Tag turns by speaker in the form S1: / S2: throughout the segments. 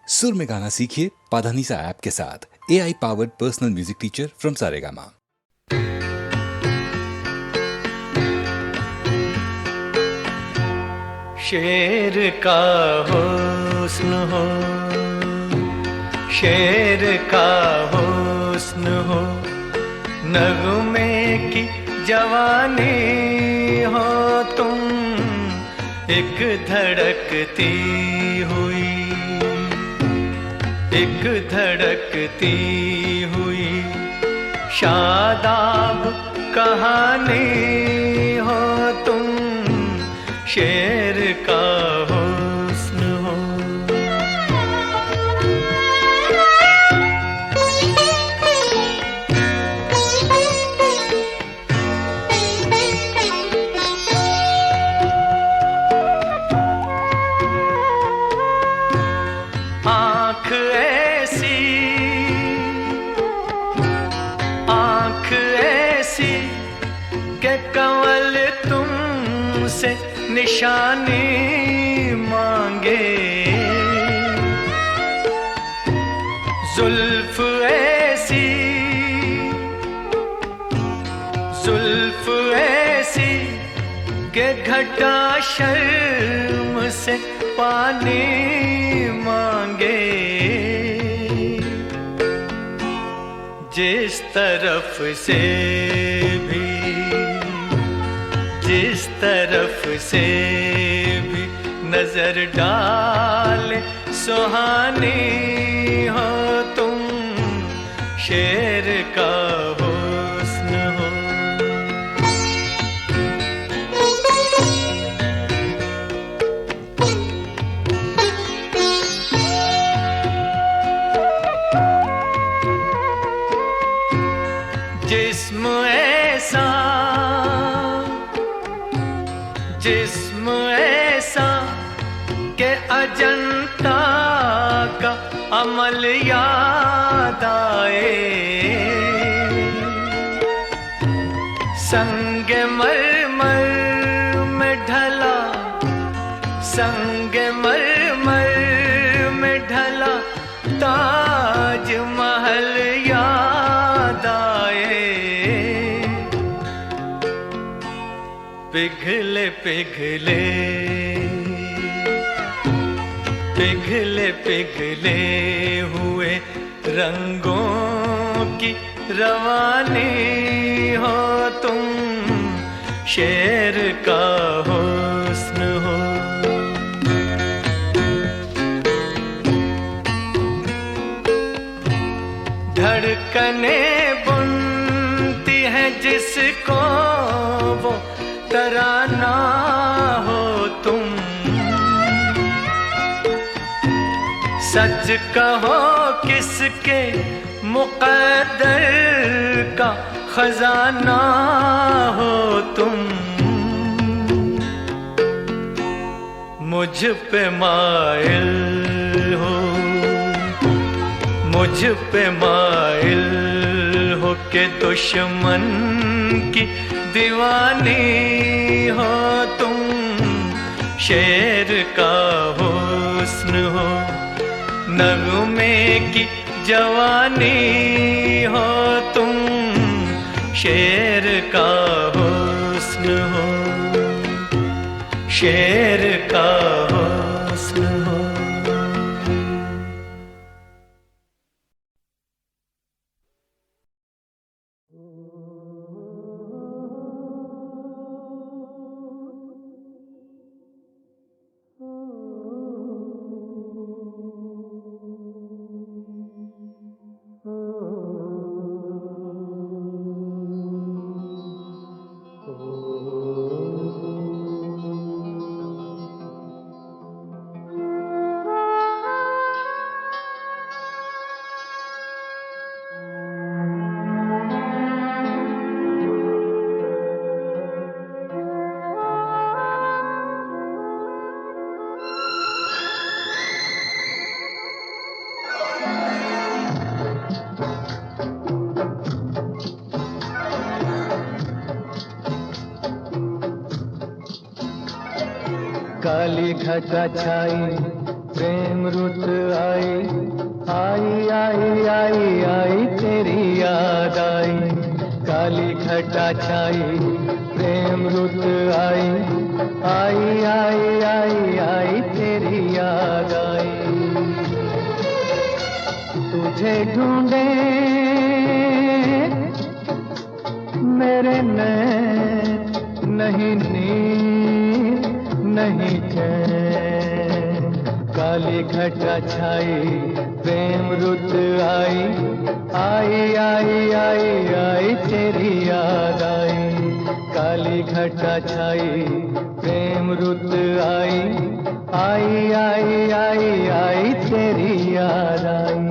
S1: सुर में गाना सीखिए पाधानीसा ऐप के साथ। AI powered personal music teacher from Saregama.
S2: शेर का हुस्न हो, शेर का हुस्न हो, नगमे की जवानी हो तुम, एक धड़कती हुई, एक धड़कती हुई शादाब कहानी हो तुम, शेर का हुस्न हो। आँख ऐसी, आँख ऐसी के कंवल तुमसे निशानी मांगे, जुल्फ ऐसी, जुल्फ ऐसी के घटा शर्म से पानी मांगे, जिस तरफ से भी, जिस तरफ से भी नजर डाले सुहानी हो तुम, शेर का हुस्न हो। जिस्म ऐसा, जिस्म ऐसा के अजंता का अमल याद आए, संग मरमर में ढला, संग मरमर में ढला ताज महल याद आए, पिघले पिघले, पिघले पिघले हुए रंगों की रवानी हो तुम, शेर का हुस्न हो। धड़कने बुनती है जिसको वो तराना हो तुम, सच कहो किसके मुक़द्दर का खजाना हो तुम, मुझ पे माइल हो, मुझ पे माइल हो के दुश्मन की दीवानी हो तुम, शेर का हुस्न हो, नगमे की जवानी हो तुम, शेर का हुस्न हो, शेर का हुस्न हो।
S3: काली घटा छाई प्रेम रुत आई, आई आई आई आई तेरी याद आई, काली घटा छाई, प्रेम रुत आई, आई आई आई आई तेरी याद आई। तुझे ढूंढे मेरे नैन, नहीं नींद नहीं चैन, काली घटा छाई, प्रेम रुत आई, आई आई आई आई तेरी याद आई, काली घटा छाई, प्रेम रुत आई, आई आई आई आई तेरी याद आई।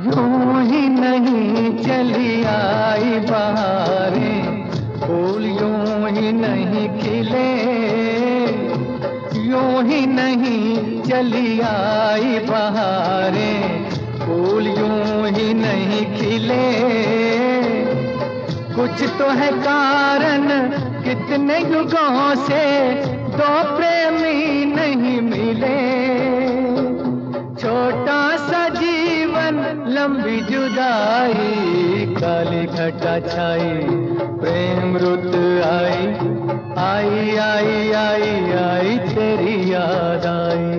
S3: यूं ही नहीं चली आई बहारें, फूल यूं ही नहीं खिले, यूं ही नहीं चली आई बहारें, फूल यूं ही नहीं खिले, कुछ तो है कारण, कितने युगों से दो प्रेमी नहीं मिले, छोटा सा जीवन लंबी जुदाई, काली घटा छाई, प्रेम रुत आई, आई आई आई आई तेरी याद आई।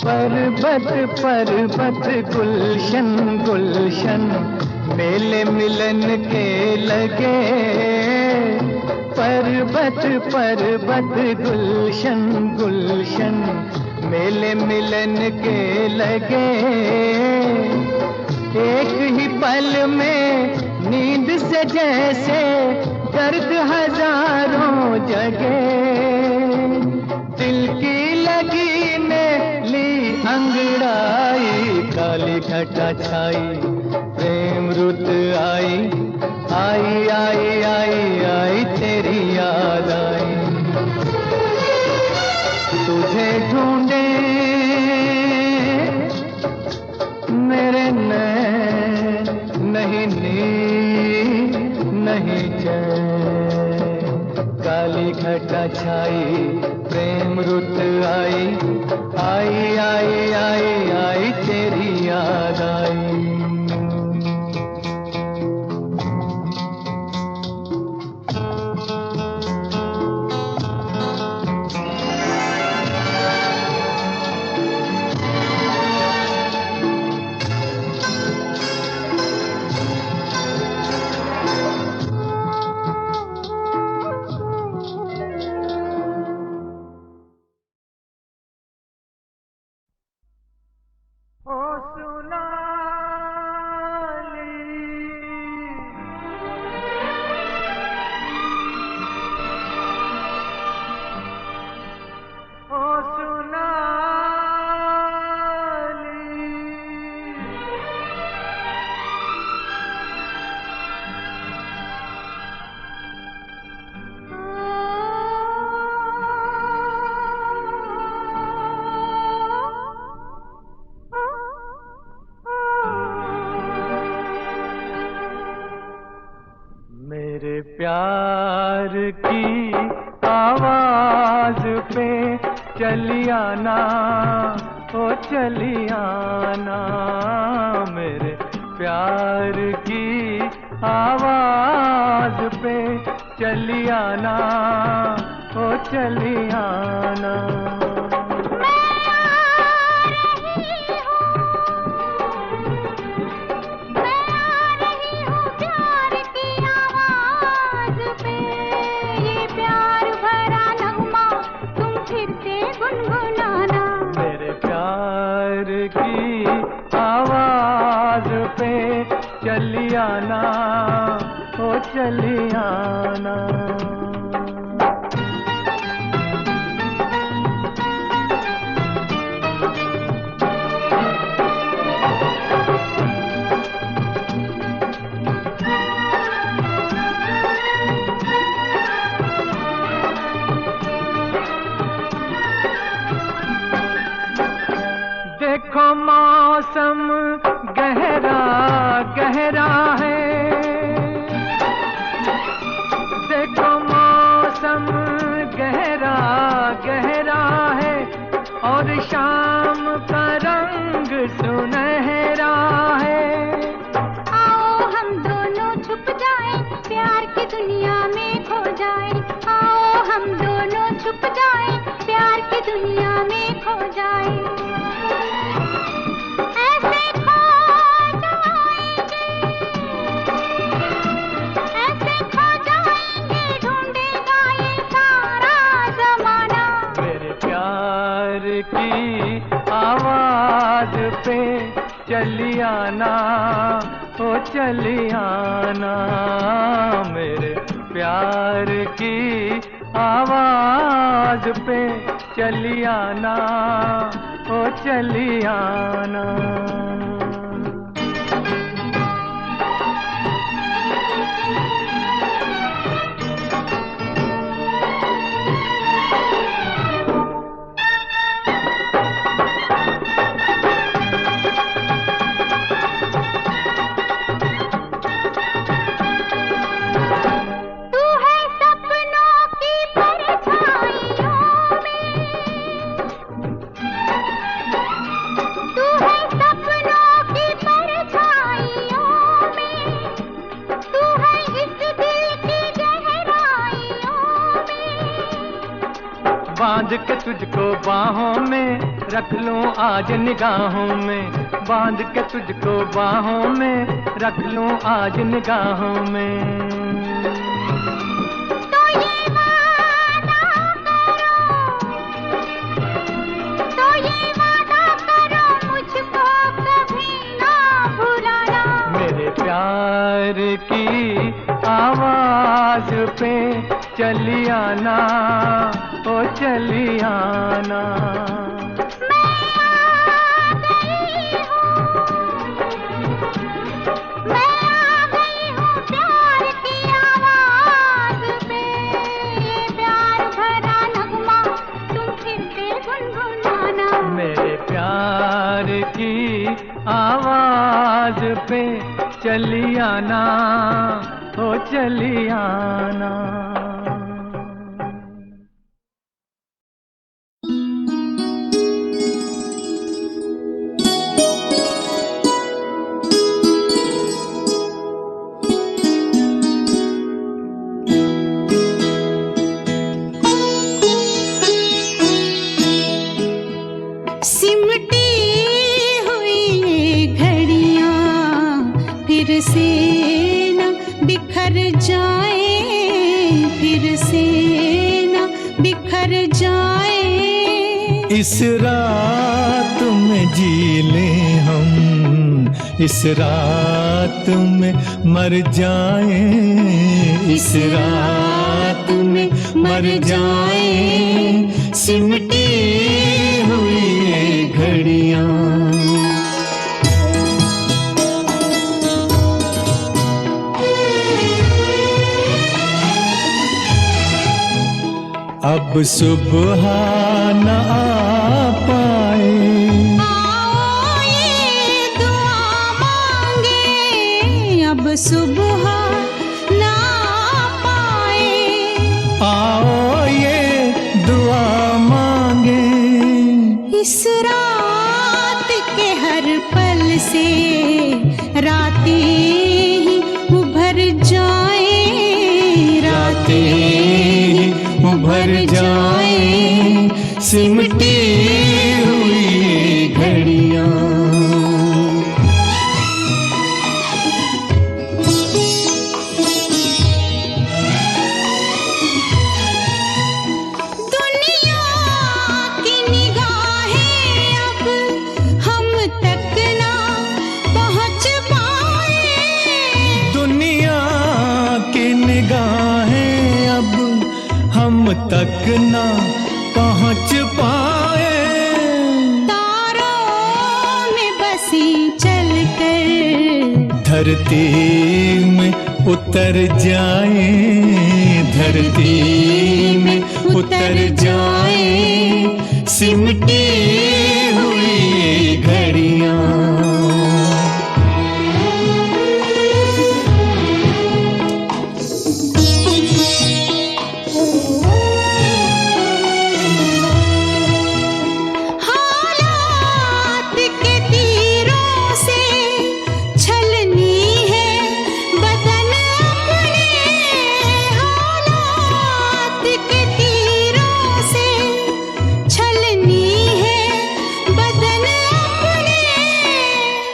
S3: पर्वत पर्वत गुलशन गुलशन, मेले मिलन के लगे, पर्वत पर्वत गुलशन गुलशन, मेले मिलन के लगे, एक ही पल में नींद से जैसे दर्द हजारों जगे, दिल की लगी ने ली अंगड़ाई, काली घटा छाई, प्रेम रुत आई, आई आई आई आई तेरी याद आई। तुझे ढूंढे मेरे नैन, नहीं नींद नहीं चैन, काली घटा छाई, प्रेम रुत आई, आई आई आई आई तेरी याद आई। प्यार की आवाज पे चली आना, ओ चली आना, मेरे प्यार की आवाज पे चली आना, ओ चली आना। की आवाज पे चली आना, ओ चली आना। देखो मौसम गहरा गहरा है, देखो मौसम गहरा गहरा है, और शाम का रंग सुनहरा है।
S4: आओ हम दोनों छुप जाएं, प्यार की दुनिया में खो जाएं। आओ हम दोनों छुप जाएं, प्यार की दुनिया में खो जाएं।
S3: की आवाज पे चली आना, ओ चली आना, मेरे प्यार की आवाज पे चली आना, ओ चली आना। बांध के तुझको बाहों में रख लूं आज निगाहों में, बांध के तुझको बाहों में रख लूं आज निगाहों में।
S4: तो ये वादा करो मुझको कभी ना भुलाना,
S3: मेरे प्यार की आवाज पे चली आना, ओ चली आना।
S4: मैं आ गई हूँ प्यार की आवाज पे, ये प्यार भरा नगमा तुम फिर से गुनगुनाना।
S3: मेरे प्यार की आवाज पे चली आना, ओ चली आना।
S4: सिमटी हुई घड़ियां फिर से न बिखर जाए, फिर से न बिखर जाए।
S2: इस रात में जी लें हम, इस रात में मर जाएं, इस रात में मर जाएं। सिमटी हुई घड़ियां अब सुबह न आ पाए।
S4: आओ ये दुआ मांगे, अब सुबह ना पाए।
S2: आओ ये दुआ मांगे,
S4: इस रात से रातें ही उभर जाए,
S2: रातें ही उभर जाए, सिमटी हुई घड़ियां। तक ना पहुँच पाए,
S4: तारों में बसी चलकर
S2: धरती में उतर जाए, धरती में उतर जाए, सिमटी हुई घड़ियां।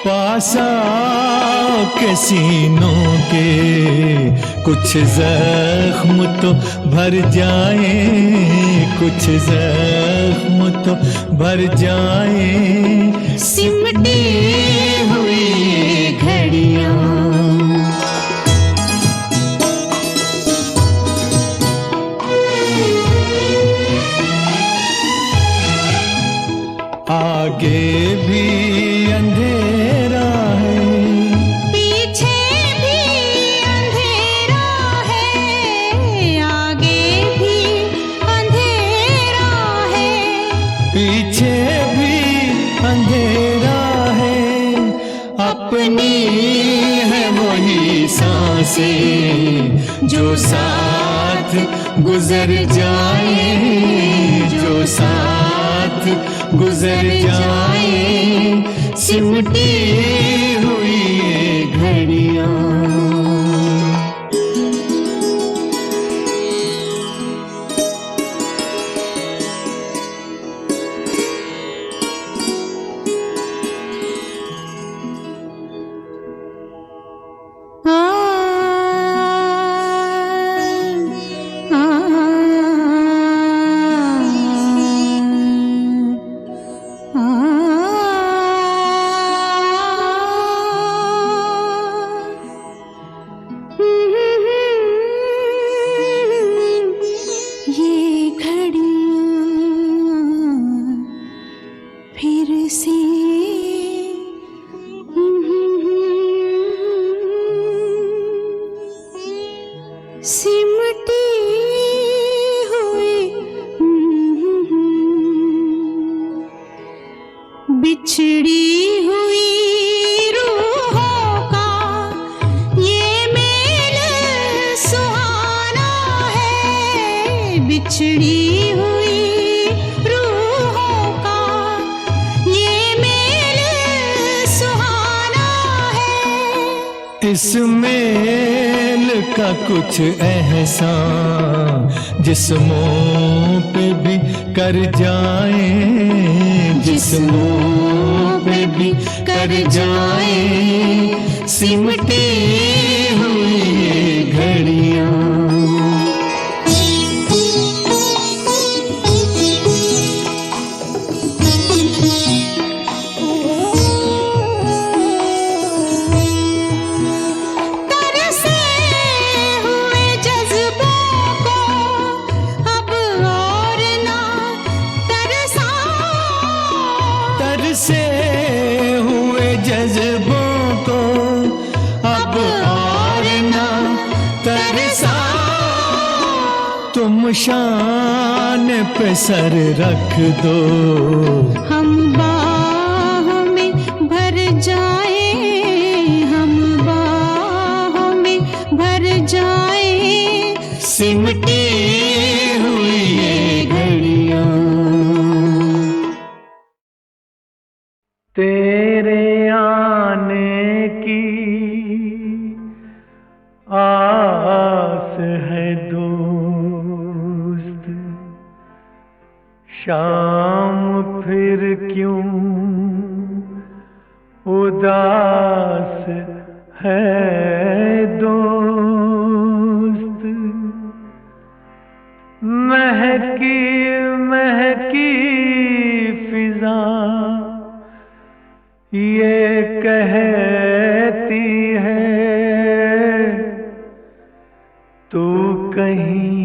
S2: पासा के सीनों के कुछ जख्म तो भर जाए, कुछ जख्म तो भर जाए, सिमटी हुई घड़ियां। आगे भी अंधेरा है,
S4: पीछे भी अंधेरा है, आगे भी अंधेरा है,
S2: पीछे भी अंधेरा है, अपनी है वही सांसें जो साथ गुजर जाए, जो साथ गुजर जाए, सिमटी हुई घड़ियां।
S4: सिमटी हुई बिछड़ी हुई रूहों का ये मेल सुहाना है, बिछड़ी हुई रूहों का ये मेल सुहाना है।
S2: इस मेल का कुछ एहसान जिस्मों पे भी कर जाए, जिस्मों पे भी कर जाए, सिमटी हुई घड़ियां। से हुए जज्बों को अब और ना तरसा, तुम शान पे सर रख दो,
S4: हम बाहों में भर जाए, हम बाहों में भर जाए,
S2: सिमटी हुई ये घड़ियां।
S3: तेरे उदास है दोस्त। महकी महकी फिजा ये कहती है तू कहीं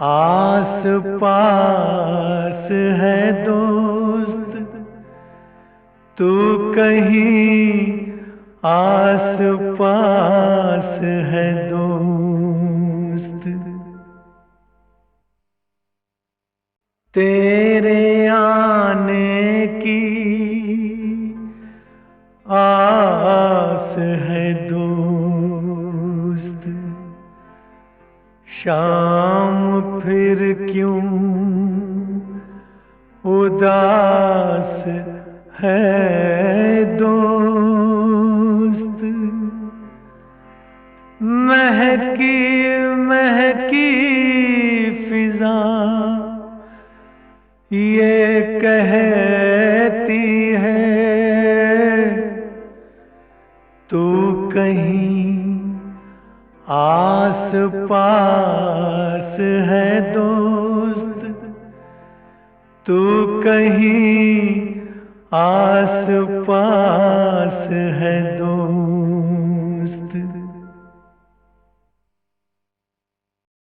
S3: आस पास है दोस्त, तू कहीं आस पास है दोस्त। तेरे आने की आस है दोस्त, शाम फिर क्यों उदास है दोस्त। महकी महकी फिजा ये कहती है तू कहीं आस पास है दोस्त, तू कहीं आस पास है दोस्त।